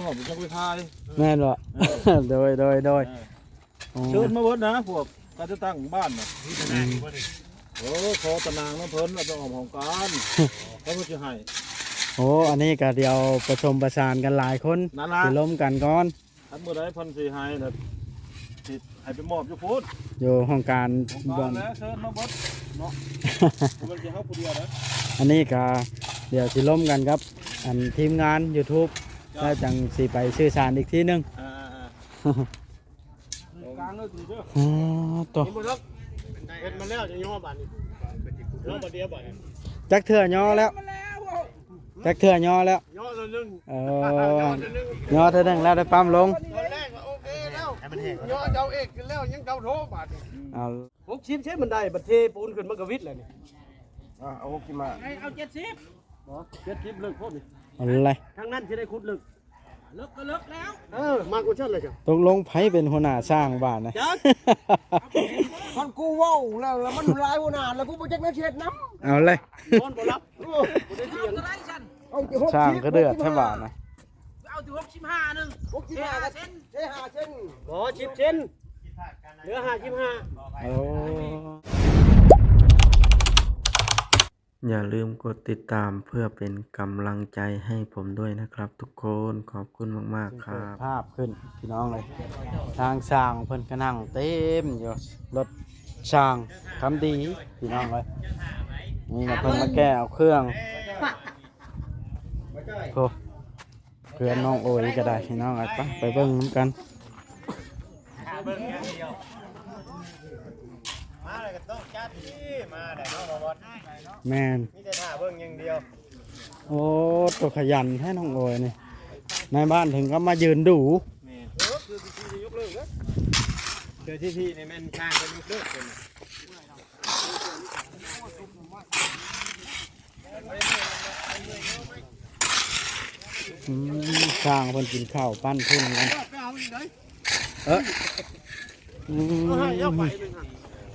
อบอยู่จังไปทายแม่นบ่โดยเชิญมาเบิดนะพวกการจะตั้งบ้านน่ะขอตะนางน้ำเพิ่นเราจะออกของการเขาก็จะให้โอ้อันนี้ก็เดี๋ยวประชมประสานกันหลายคนสิล้มกันก่อนทันเมื่อใดพันสีให้น่ะสิให้ไปมอบอยู่พุทธอยู่ห้องการบ่แล้วเชิญมาเบิดเนาะมันสิเฮาผู้เดียวนะอันนี้ก็เดี๋ยวสิล้มกันครับอันทีมงาน YouTube แล้วจังสิไปสื่อสารอีกทีนึงกลางเลยเด้อตัวเฮ็ดมาแล้วจะย่อบ้านนี่ย่อบ่เดียวบ่เนี่ยจักเถื่อย่อแล้วจักเถื่อย่อแล้วย่อตัวนึงย่อเท่านึงแล้วได้ปั๊มลงตอนแรกก็โอเคแล้วย่อเจ้าเอกแล้วยังเจ้าโทบาดเอา60เช่นมันได้บัดเทปูนขึ้นมันก็วิทย์แล้วนี่เอา60มาเอา70บ่70เลิกโพดนี่อะไรทางนั้นสิได้ขุดลึกก็ลึกแล้วมากูเชิญเลยจ้ะตกลงไผเป็นหัวหน้าสร้างบ้านนะคนกูว้าวแล้วมันลายหัวหน้าแล้วกูบ่จักแม่เช็ดน้ำเอาเลยนอนบ่รับบ่ได้เถียงสร้างก็เดือดแท้บ้านนะเอาถึง65นึง65เซน5เซนบ่10เซนเหลือ55โอ้อย่าลืมกดติดตามเพื่อเป็นกำลังใจให้ผมด้วยนะครับทุกคนขอบคุณมากๆครับภาพขึ้นพี่น้องเลยทางสร้างเพิ่นก็นั่งเต็มอยู่รถสร้างทำดีพี่น้องเลยนี่นะเพิ่นมาแก้เอาเครื่องโอ้เพื่อนน้องโอยก็ได้พี่น้องไปเบิ่งน้ำกันมาเลยก็ต้องจัดที่มาได้เนาะบ่บ่แม่นมีแต่ท่าเบิ่งอย่างเดียวโอ้ตัวขยันให้น้องโอยนี่ในบ้านถึงก็มายืนดูแม่นคือพิธียกเลิกแล้วเดี๋ยวที่นี่แม่นข้างกันยกเลิกเพิ่นสร้างเพิ่นกินข้าวปั้นพุ่นกัน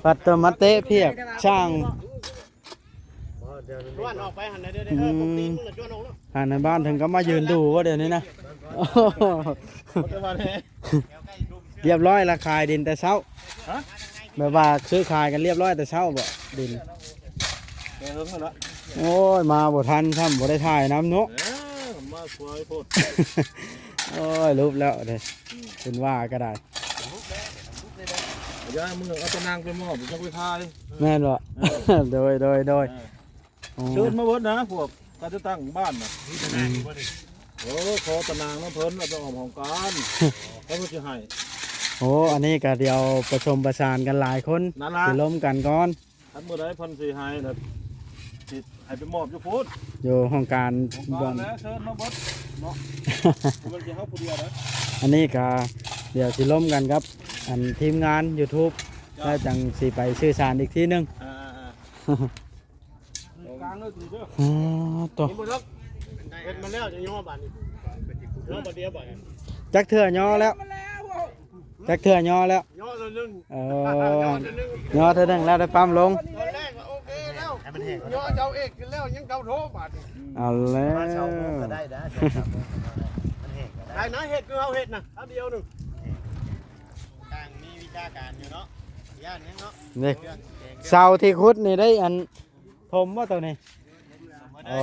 ปัตตมัตเตเพียกช่างในบ้านถึงก็มายืนดูว่าเดี๋ยวนี้นะเรียบร้อยละขายดินแต่เช้าแบบว่าซื้อขายกันเรียบร้อยแต่เช้าบ่ดินโอ้ยมาบ่ทันทำบ่ได้ถ่ายน้ำเนาะมาสวยโพดโอ้ยรูปแล้วเด้เป็นว่าก็ได้ย่ามึงเอาตะนางไปมอบจังไปทายแม่นบ่โดยเชิญมาเบิดนะพวกการจะตั้งบ้านน่ะขอตะนางน้ำเพิ่นเราจะออกของการเขาก็จะให้โอ้อันนี้ก็เดี๋ยวประชมประสานกันหลายคนสิล้มกันก่อนทันเมื่อใดพันสีให้น่ะสิให้ไปมอบอยู่พุทธอยู่ห้องการบ่แล้วเชิญมาเบิดเนาะมันสิเฮาผู้เดียวนะอันนี้ก็เดี๋ยวสิล้มกันครับอันทีมงาน YouTube แล้วจังสิไปสื่อสารอีกทีนึงกลางเลยเด้อตัวเฮ็ดมาแล้วจะย่อบ้านนี่ย่อบ่เดียวบ่เนี่ยจักเถื่อย่อแล้วจักเถื่อย่อแล้วย่อตัวนึงย่อเท่านึงแล้วได้ปั๊มลงตอนแรกก็โอเคแล้วย่อเจ้าเอกแล้วยังเจ้าโทบาดเอาแล้วได้นะได้นะเฮ็ดคือเฮาเฮ็ดน่ะอันเดียวนึงต่างมีวิชาการอยู่เนาะย่านนี้เนาะนี่เสาที่ขุดนี่ได้อันถมว่าตัวนี้โอ้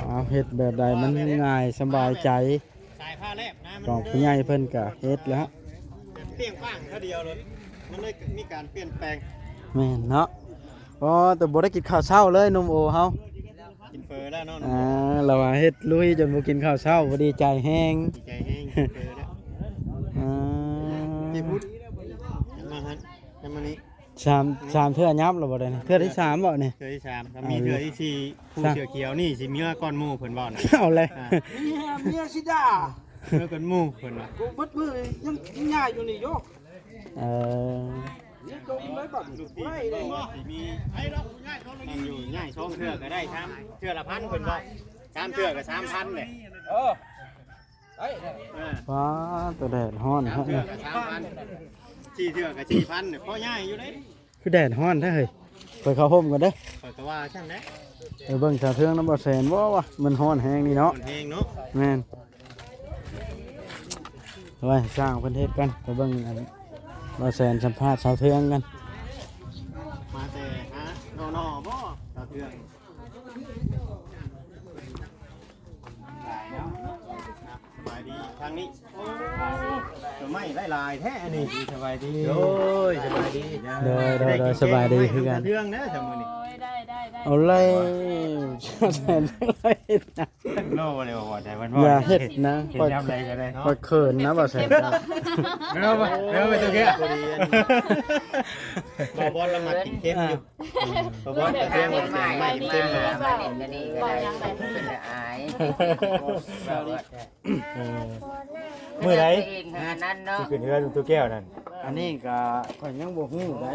เอาเฮ็ดแบบใดมันง่ายสบายใจสายผ้าแลบนะของผู้ใหญ่เพิ่นก็เฮ็ดแล้วเปลี่ยนป้างเท่าเดียวเลยมันได้มีการเปลี่ยนแปลงแม่นเนาะแต่บ่ได้กินข้าวเช้าเลยนมโอเฮากินเฟอแล้วเนาะเราเฮ็ดลุยจนบ่กินข้าวเช้าบ่ดีใจแฮงดีใจแฮงเฟอแล้วที่พูดมาฮันมานี้3เทื่อยับแล้วบ่ได้เทื่อที่3บ่นี่เทื่อที่3ถ้ามีเทื่อที่4ผู้เสือเขียวนี่สิมีว่าก้อนหมู่เพิ่นบ่น่ะเอาเลยเมียสิดาเมื่อก้อนหมู่เพิ่นน่ะกูบัดมือยังง่ายอยู่นี่โยนี่ตรงเลยบัดไม่ได้มีไอ้ดอกง่ายเขาเลยอยู่ง่าย2เทื่อก็ได้3เทื่อละ1,000เพิ่นบ่3เทื่อก็3,000เลยว้าตัวแดดฮ้อนเทื่อก็3,000 4เทื่อก็4,000เนี่ยพอง่ายอยู่เด้คือแดดฮ้อนแท้เฮ้ย ไปเข้าห่มกันเด้อ ข่อยก็ว่าซั่นแหละ ไปเบิ่งชาวเทืองน้ำบ่แสนบ่วะมันฮ้อนแฮงนี่เนาะ มันแฮงเนาะ แม่นไว้สร้างประเทศกันไปเบิ่งอันบ่แสนสัมภาษณ์ชาวเทืองกัน มาแต่ฮะนอบ่ตาเทืองสบายดีทางนี้จะไม่ได้ลายแท้อันนี้สบายดีโอ้ยสบายดี เด้อสบายดีคือกัน ตาเทืองนะทำมื้อนี้ ได้ เอาเลยชาวแสนเลยนะ โลเลยบ่ได้วัน อย่าเฮ็ดนะ เห็น ค่อย ทำอะไรก็ได้ ค่อยเขินนะบ่แสนนะ เร็วไปตัวแก่บ่บอลละมัดกินเค็มอยู่บ่บอลตาเทืองมันแกงไม่กินเค็มเลย มาเล่นกันนี่ก็ได้เป็นอาย มื้อใด เองอันนั้นเนาะ สิขึ้นเรือตัวแก้วนั่น อันนี้ก็ข่อยยังบ่ฮู้ได้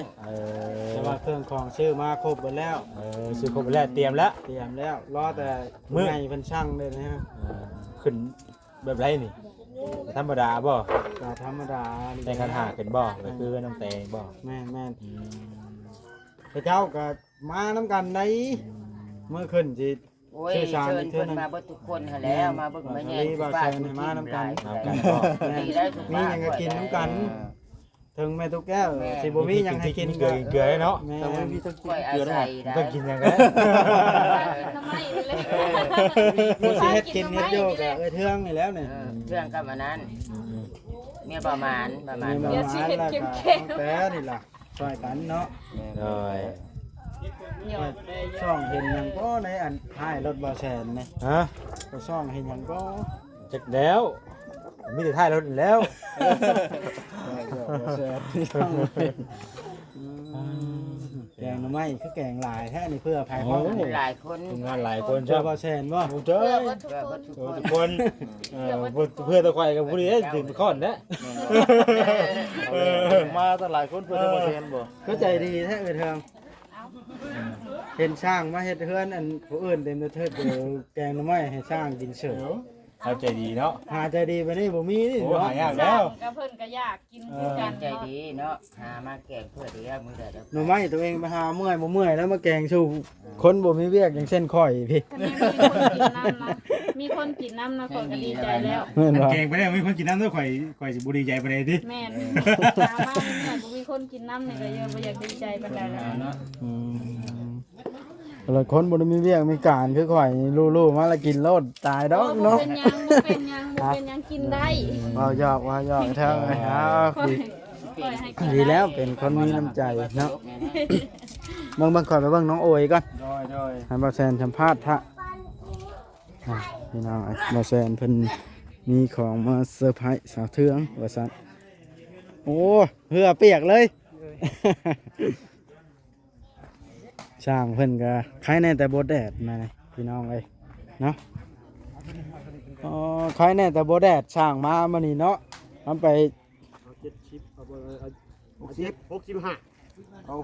แต่ว่าเครื่องของซื้อมาครบหมดแล้ว ซื้อครบแล้วเตรียมแล้ว เตรียมแล้วรอแต่ไงเพิ่นช่างเลยนะฮะ ขึ้นแบบไรนี่ธรรมดาบ่ ก็ธรรมดา แต่งกันหาขึ้นบ่ก็คือน้ำแตงบ่ แม่นพระเจ้าก็มาน้ำกันในเมื่อขึ้นสิ โอ้ยเชิญเพิ่นมาเบิดทุกคนหั่นแล้วมาเบิ่งมาแย่งทุกบ้านทุกทีมหลายดีได้ทุก มี บ้าน หยังก็กินน้ำกัน ถึงแม่ทุกแก้วสิบ่มีหยังให้กิน เกลือเกลือเนาะ แม่ ต้องมีต้องกินเกลือได้ ต้องกินอย่างนั้น ทำไมเลย ผู้สิเฮ็ดกินเฮ็ดโยกะเทืองนี่แล้วนี่ เรื่องกับอันนั้นเมียประมาณ มีมาแล้วก็แต่นี่ล่ะช่วยกันเนาะ เลย ช่องเห็นหยังก็ในอันท้ายรถบ่แซนนี่ ฮะ ก็ช่องเห็นหยังก็ จักแล้วมีแต่ท้ายรถแล้ว บ่แซนที่ช่องแกงหน่อไม้คือแกงหลายแท้นี่เพื่อภายพ้อง หลายคน ทำงานหลายคน เจ้าบ่แซนบ่ เจ้า เพื่อเบิดทุกคน ทุกคนเพื่อตะไคร้กับผู้นี้ถึงข้อนนะมาตั้งหลายคนเพื่อจะมาเรียนบ่ ก็ใจดีแท้เทิงเห็นช่างมาเฮ็ดเฮือนอันผู้อื่นเต็มเทิดเดี๋ยวแกงหน่อไม้ให้ช่างกินเฉย เข้าใจดีเนาะ หาใจดีไปนี่บ่มีนี่ โอ้ เนาะ หายากแล้ว ก็เพิ่นก็อยากกิน กันใจดีเนาะหามาแกงเพื่อเดียวมื้อใดเด้อ หน่อไม้ตัวเองไปหาเมื่อยบ่เมื่อยแล้วมาแกงสู่คนบ่มีเวียกอย่างเช่นข่อยพี่ มีคนกินน้ำนะคนก็ดีใจแล้ว แม่นบ่ เก่งไปแล้วมีคนกินน้ำด้วยข่อยสิบุรีใจไปเลยดิ แม่นถามว่าเนี่ยบ่มีคนกินน้ำเนี่ยก็เยอะบ่อยากดีใจปานใดแล้ว เนาะ อืมแล้วคนบ่ได้มีเวียกมีการคือข่อยนี่รู้ๆมาแล้วกินโลดตายดอก บ่ เนาะ เป็นหยังบ่เป็นหยังบ่เป็นหยังกินได้ ว่าหยอกเท่าไอ้ครับ ค่อย ดี ค่อยให้กิน ดีแล้วเป็นคนมีน้ำใจเนาะเบิ่งก่อนไปเบิ่งน้องโอยก่อน ได้ ให้บ่แซนสัมภาษณ์ทะพี่น้องไอ้บ่แซนเพิ่นมีของมาเซอร์ไพรส์สาวเทืองว่าซั่นโอ้เหือเปียกเลย ช่างเพิ่นก็ใครแน่แต่บ่แดดมานี่พี่น้องเอ้ยเนาะอ๋อใครแน่แต่บ่แดดช่างมามื้อนี้เนาะทำไป 60 เอา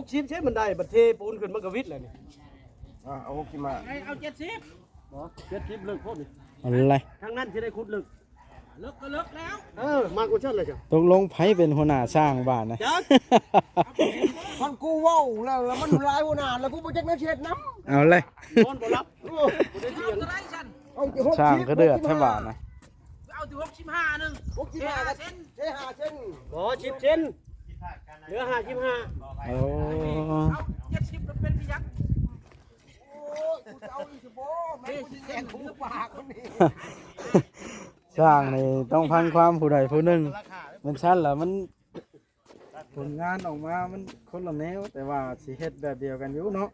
60ใช่มันได้บัดเทปูนขึ้นมันก็วิทย์เลยนี่เอา60มาเอา70บ่70เลิกพวกนี้ อะไร ทางนั้นสิได้ขุดลึกลึกก็ลึกแล้วมากกว่าฉันเลยจ้ะ ตกลงไผเป็นหัวหน้าสร้างบ้านนะ จัก มันกูเว้าแล้วมันหลายหัวหน้าแล้วกูบ่จักแนวเฮ็ดนำ เอาเลย นอนบ่หลับบ่ได้เถียงเอาที่60 สร้างก็เดือดแท้บ้านนะ เอาที่65นึง65ก็เส้น5เส้นบ่10เซนเหลือ55 โอ้ 70แล้วเป็นพี่ยักษ์โอ้กูจะเอาอีกบ่แม่กูสิแทงหูปากคนนี้ สร้างนี่ต้องพังความผู้ใดผู้หนึ่งมันชั้นแล้วมันผลงานออกมามันคนละแนวแต่ว่าสิเฮ็ดแบบเดียวกันอยู่เนาะ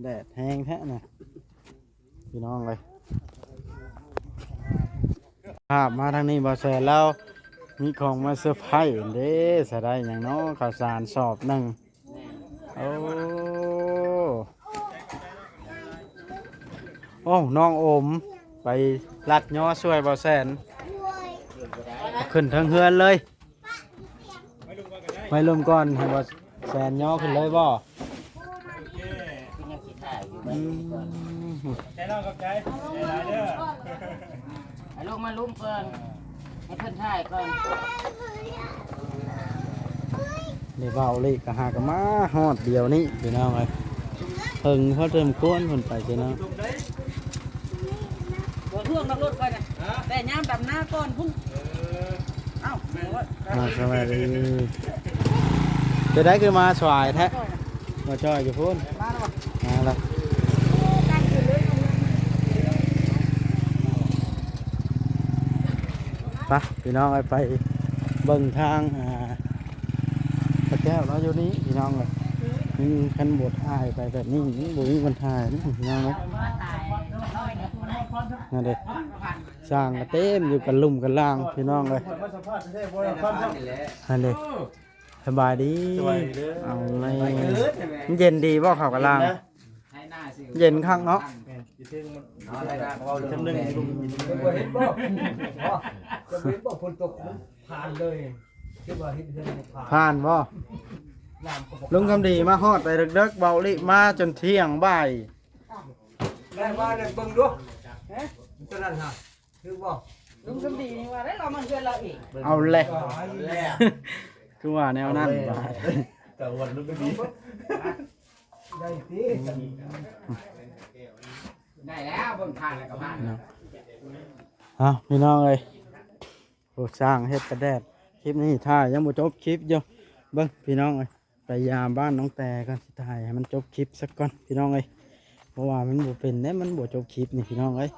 แดดแห้งแท้น่ะพี่น้องเลยภาพมาทางนี้บ่แซ่แล้วมีของมาเซอร์ไพรส์เด้สะได้หยังเนาะข้าวสารสอบหนึงโอ้น้องโอมไปลัดย่อช่วยบ่แซนขึ้นทางเฮือนเลยไม่ลมก่อนให้บ่แซนย่อขึ้นเลยบ่ คือยังสิถ่ายอยู่ อืม ใจน้องกับใจหลายเด้อ ลูกมาลุ้มเพิ่น ให้เพิ่นถ่ายก่อน นี่เบาเลยก็หากนมาฮอดเดียวนี้พี่น้องเอ้ยเพิ่งเขาเริ่มกวนเพิ่นไปสิเนาะ บ่ท่วงนักรถไปน่ะแต่ยามดำหน้าก่อนพุ่งเอ้า มาสวัสดีจะได้คือมาสวายแท้มาจ่อยอยู่พุ่นมาแล้วไปพี่น้องไปเบิ่งทางพระแก้วเราอยู่นี้พี่น้องเลยนี่คันบดถ่ายไปแบบนี้นี่บุญคนถ่ายนี่พี่น้องเลยนั่นเด็สร้างกระเต็มอยู่กันลุ่มกันล่างพี่น้องเลยนั่นเด็สบายดีเอาเลยเย็นดีบ่เขากันล่างเย็นข้างเนาะจำหนึ่งผ่านบ่ลุงคำดีมาฮอดไปเด็กๆเบาลิมาจนเที่ยงบ่าย ได้ว่าเนี่ยเบิ่งดูตัวนั้นฮะคือบ่ลุงคำดีนี่ว่าได้เรามันเพื่อนเราอีก เอาเลยคือว่าแนวนั้นบ่าย แต่วันลุงก็ดี ได้สิ ได้แล้วเบิ่งผ่านแล้วก็ผ่าน เอาพี่น้องเอ้ยโอ้สร้างเฮ็ดกระแดดคลิปนี้ถ่ายยังบ่จบคลิปอยู่เบิ่งพี่น้องเอ้ยไปยามบ้านน้องแต่กันสิถ่ายให้มันจบคลิปสักก่อนพี่น้องเอ้ยเพราะว่ามันบ่เป็นแน่มันบ่จบคลิปนี่พี่น้องเอ้ย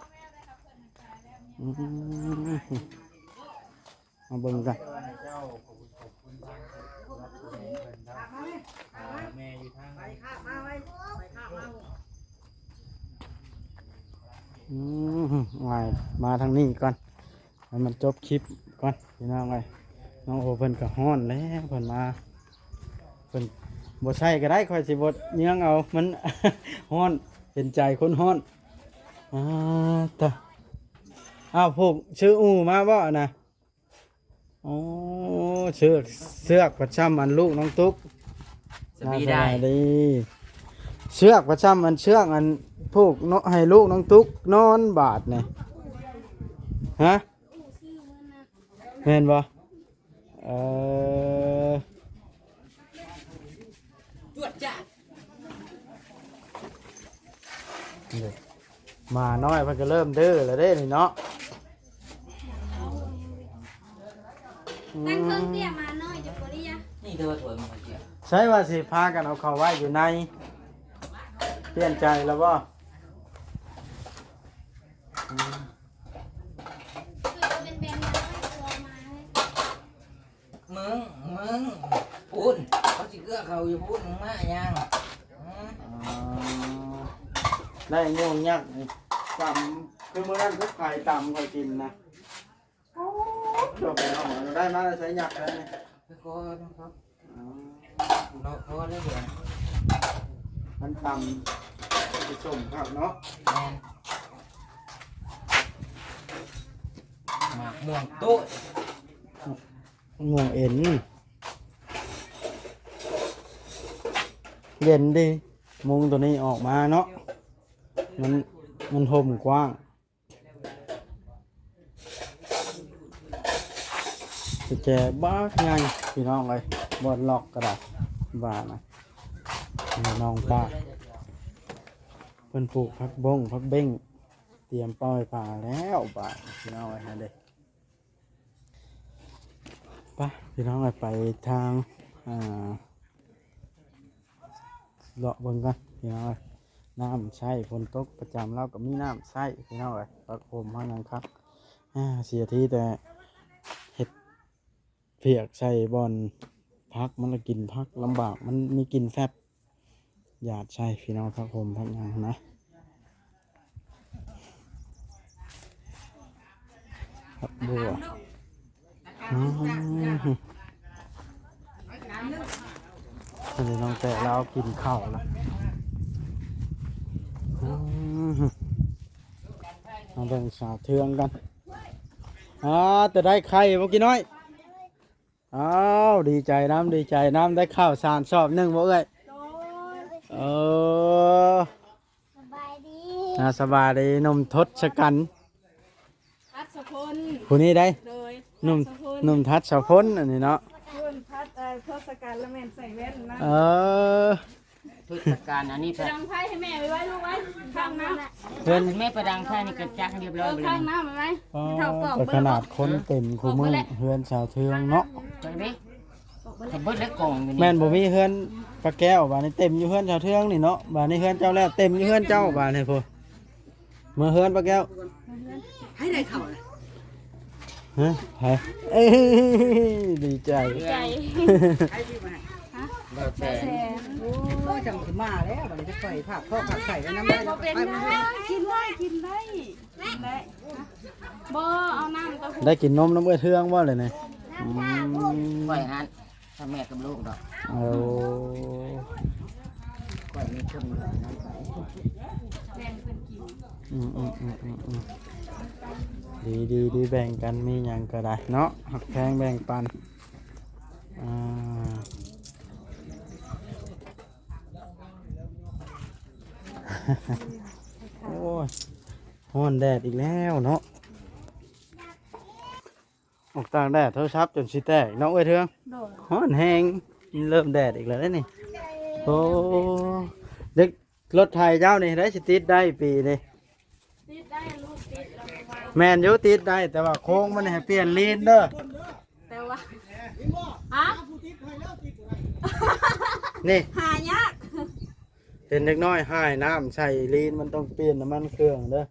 มาเบิ่งกันมาทางนี้ก่อนให้มันจบคลิปก่อนพี่น้องเอ้ยน้องโอเพิ่นก็ฮ้อนแล้วเพิ่นมาเพิ่นบ่ใช่ก็ได้ค่อยสิบ่เยื้องเอามัน ฮ้อนเป็นใจคนฮ้อนตะอ้าวพวกชื่ออูมาบ่นะโอ้เสือกประจำอันลูกน้องตุ๊ก สบีได้ ดีเชือกประจำอันเชือกอันพวกเนาะให้ลูกน้องตุ๊กนอนบาดเนี่ยฮะเห็นบ่จวดจ้า มาน้อยเพิ่นก็เริ่มดื้อแล้วเด้นี่เนาะ ตั้งเครื่องเตี้ยมาหน่อยจะบ่ได้ยะ นี่เธอถวยมาเกี่ยว ใช่ว่าสิพากันเอาเข้าไว้อยู่ในเปลี่ยนใจแล้วบ่ คือเป็นแบนมาให้ตัวมาให้ มึงพูนเขาสิเกลือเขาอยู่พูนมึงมายัง ได้ง่วงยักษ์นี่ต่ำคือมื้อนั้นก็ไข่ต่ำก็กินนะจบไปเอาหมอได้มาใช้ยักษ์แล้วนี่ ไปก่อนครับรอคอได้เดี๋ยว มันต่ำจะส่งครับเนาะ แม่นหมากม่วงโต๊ะ ง่วงเอ็นเย็นดีมุงตัวนี้ออกมาเนาะมันห่มกว้างจะแจบ้าไงพี่น้องเลยบอดล็อกกระดาษบานะน้องป้าเพิ่นปลูกพักบงพักเบ้งเตรียมปล่อยป่าแล้วบาพี่น้องเลยฮะเด็กไปพี่น้องเลยไปทางเลาะเบิ่งกันพี่น้องเลยน้ำใช้ฝนตกประจำแล้วก็มีน้ำใช้พี่น้องเลยประโคมเท่านั้นครับเสียทีแต่เห็ดเพียกใส่บอลพักมันละกินพักลำบากมันมีกินแฟบหยาดใช่พี่น้องพักโคมพักยังนะครับบัวอันนี้น้องแต่เรากินข้าวแล้วมาเบิ่งสาวเทืองกันแต่ได้ไข่เมื่อกี้น้อยอ้าวดีใจน้ำได้ข้าวสารสอบหนึ่งบ่เอ้ยสบายดี สบายดีนมทศกัณฐ์ อัศพล ผู้นี้ได้ เลย หนุ่ม สะพน หนุ่มทัดสาวพลอันนี้เนาะ คุณพัดทศกัณฐ์ละแม่นใส่แว่นนะ เออ ทุกการอันนี้ ไปดังไพ่ให้แม่ไว้ลูกไว้ข้างน้ำ เพิ่น แม่ประดังไพ่นี่กระจักเรียบร้อยไปเล ข้าง ย น้ำไว้ อ๋อ เท่าปอก แต่ขนาดคนเต็มคู่มือเฮือนสาวเทืองเนาะ จังดิถ้าเบิดแล้วกล่องอยู่นี่ แม่นบ่มีเฮือนปลาแก้วบาดนี้เต็มอยู่เฮือนชาวเทืองนี่เนาะบาดนี้เฮือนเจ้าแล้วเต็มอยู่เฮือนเจ้าบาดนี้พุ่นมาเฮือนปลาแก้ว ให้ได้เข้าเลย ฮะไผเอ้ยดีใจ ใจ เราแสน โอ้ยจังสิมาแล้วบัดนี้จะใส่ผักข้อผักไข่ไว้น้ำได้ บ่เป็นนะกินได้กินได้ได้บ่เอาน้ำเต้าหู้ ได้กินนมน้ำเอื้อเทืองบ่เลยนี่อืม ปล่อยหันถ้าแม่กับลูกดอก เอา ปล่อยมีชุ่มเลยน้ำใส แบ่งเพิ่นกิน อืมดีแบ่งกันมีหยังก็ได้เนาะหักแพงแบ่งปันอ่า โอ้ยฮ้อนแดดอีกแล้วเนาะออกต่างแดดโทรศัพท์จนสิแตกเนาะเอ้ยเทือง โดด ฮ้อนแห้งเริ่มแดดอีกแล้วนี่โอ้เด็กรถไทยเจ้านี่ได้สิติดได้ปีนี่ ติดได้ลูกติดแล้วก็วาง แมนอยูติดได้แต่ว่าโค้งมันให้เปลี่ยนลีนเด้อ แต่ว่าฮะ นี่ หายาก เป็นเล็กน้อยหายน้ำใส่ลีนมันต้องเปลี่ยนน้ำมันเครื่องเด้อ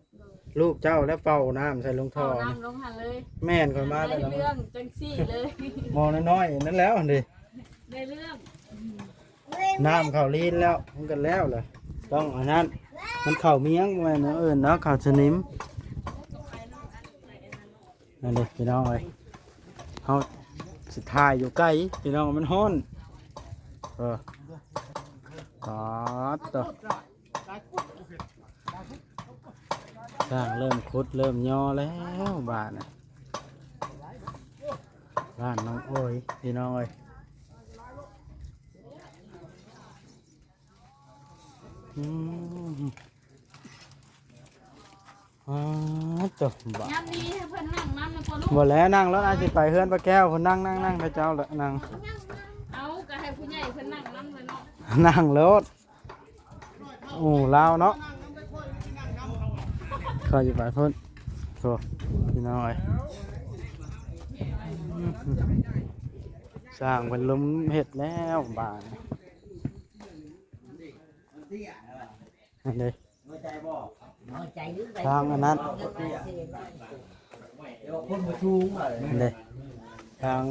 ลูกเจ้าแล้วเป่าน้ำใส่ลงท่อ เอา นี่ น้ำลงหันเลย แม่นคนมา ได้ แต่ละ เรื่องจังซี่เลย มองน้อยๆนั่นแล้วอันดิ ได้เรื่อง น้ำเข่าลีนแล้วมันกันแล้วเลยต้องอันนั้นมันเข่าเมียงแม่นเนาะเนาะเข่าสนิมนั่นเลยพี่น้องเลยเขาสิถ่ายอยู่ใกล้พี่น้องมันฮ้อนต่อต่อสร้างเริ่มขุดเริ่มย่อแล้วบ้านน่ะบ้านน้องโอ้ยพี่น้องเอ้ยตัวบ้าน ยามนี้ให้เพิ่นนั่งน้ำนะพ่อลูก หมดแล้วนั่งแล้วอาจจะไปเฮือนปลาแก้วคนนั่งพระเจ้าละนั่ง เอาก็ให้ผู้ใหญ่เพิ่นนั่งน้ำเลยเนาะ นั่งรถโอ้ลาวเนาะเขาอยู่ไปพุ่นโถพี่น้อยสร้างเป็นลุมเห็ดแล้วบ้านอันนี้ทางอันนั้นอันนี้ทาง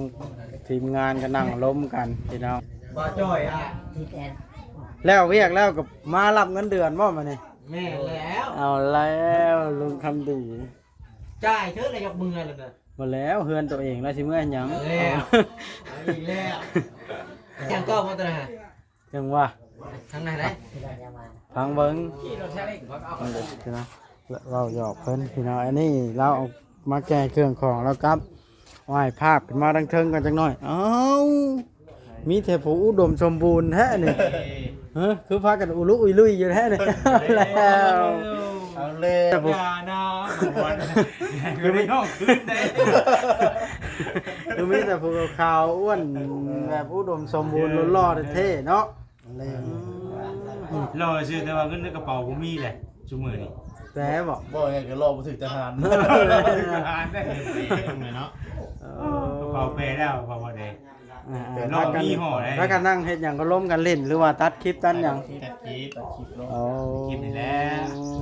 ทีมงานก็นั่งล้มกันพี่น้อง บ่จ้อยอ่ะ แล้วเรียกแล้วกับมารับเงินเดือนบ่มานี่ แม่แล้ว เอาแล้วลุงคำดี จ่ายเท่าไรยกมือเลยนะ หมดแล้วเฮือนตัวเองแล้วสิเมื่อหยัง แล้วอีกแล้วยังก็มาตัวไหน จังว่า ทางไหนได้ พังเบิ้ง ขี่รถใช้เล็กพักเอา เอาเลยพี่นะเราหยอกเพิ่นพี่น้องอันนี้เราเอามาแก้เครื่องของแล้วครับวาดภาพขึ้นมาดังเทิงกันจังหน่อยเอ้ามีแต่ผู้อุดมสมบูรณ์แท้นี่เฮ้คือพากันอุลุอุยลุยอยู่แท้นี่แล้ว เอาเลย แต่ผม คือไม่ต้องขึ้นได้ คือมีแต่ผู้ขาวอ้วนแบบอุดมสมบูรณ์หล่อๆเท่ๆเนาะ รอชื่อแต่ว่าเงินในกระเป๋าผมมีแหละชั่วโมงนี้ แต่บอก บ่ไงก็รอบ่ถึงทหาร ทานได้เนาะ เอก ระเป๋าเปย์แล้วกระเป๋าแดง ถ้ากันถ้ากันนั่งเฮ็ดหยังก็ล้มกันเล่นหรือว่าตัดคลิปตัดหยัง ตัดคลิป โอ้ กินนี่แหละ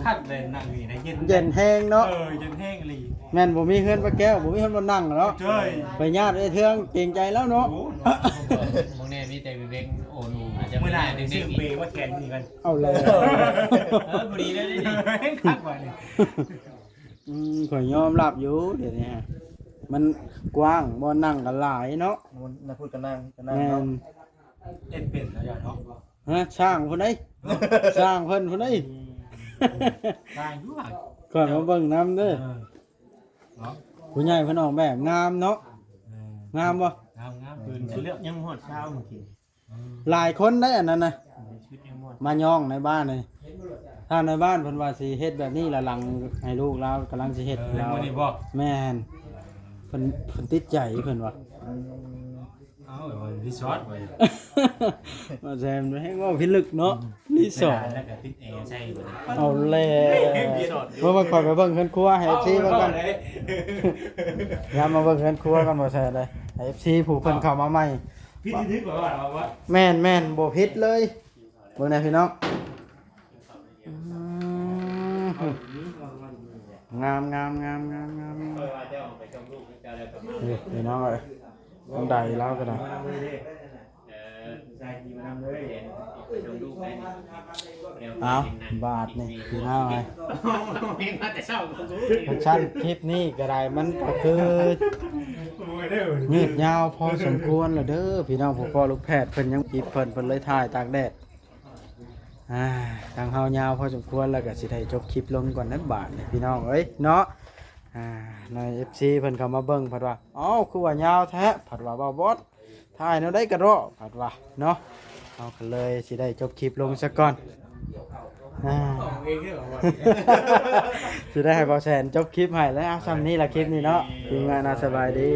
คัดเลยนั่งนี่นะเย็น เย็นแห้งเนาะ เย็นแห้งเลย แม่นบ่มีเฮือนปลาแก้วบ่มีเฮือนบ่นั่งเนาะ เจ้ย ไปญาติไอ้เทืองเกรงใจแล้วเนาะ มึงเนี่ยมีแต่เด็กโอ้ดูอาจจะ เมื่อไหร่ เด็ ซื้อก ๆ เปย์ว่าแขนนี่กัน เอาเลย บุรีได้ดิ คัดกว่านี่ ข่อยยอมรับอยู่เดี๋ยวนี้ฮะมันกว้างบ่นั่งกันหลายเนาะ มาพูดกันนั่ง แม่น เอ็นเป็นแล้วเนาะ ฮะสร้างพุ่นใดสร้างเพิ่นพุ่นใด ตายอยู่อ่ะ ก่อนมาเบิ่งน้ำเด้อผู้ใหญ่เพิ่นออกแบบงามเนาะงามบ่ งามปืนจะเลือกยังหอดเช้าเมื่อกี้ หลายคนได้อันนั้นน่ะ ชุดยังหมด มาย่องในบ้านเลยถ้าในบ้านเพิ่นว่าสิเฮ็ดแบบนี้ละหลังให้ลูกเรากำลังสิเฮ็ด แล้ว เรา วันนี้บอก แม่น เพิ่นติดใจเพิ่นว่า เอารีสอร์ทไป มาแซมให้ว่าพิลึกเนาะรีสอร์ท แล้วก็ติดแอร์ใช่บ่ได้ เอาแล้วมาคอยไปเบิ่งเฮือนครัวให้ FC เบิ่งกันยามมาเบิ่งเฮือนครัวกันบ่แซ่ได้ให้ FC ผู้เพิ่นเข้ามาใหม่ พี่ทึกว่า แม่นบ่ผิดเลยเบิ่งแน่พี่น้องงามนี่พี่น้องเอ้ยต้องได้แล้วก็ได้เอาบาทนี่พี่น้องเอ้ยชั้นคลิปนี้ก็ได้มันก็คือยืดยาวพอสมควรแล้วเด้อพี่น้องผู้พ่อลูกแพทย์เพิ่นยังปิดเพิ่นเลยถ่ายตากแดดทางเฮายาวพอสมควรแล้วก็สิได้จบคลิปลงก่อนนะบาทนี่พี่น้องเอ้ยเนาะใน FC เพิ่นเข้ามาเบิ่งเพิ่นว่าอ้าวคือว่ายาวแท้เพิ่นว่าบ่บอสถ่ายแนวใดก็รอเพิ่นว่าเนาะเอาก็เลยสิได้จบคลิปลงซะก่อนสิได้ให้บ่แสนจบคลิปให้แล้วซ้ำนี้ล่ะคลิปนี้เนาะทีมงานน่าสบายดี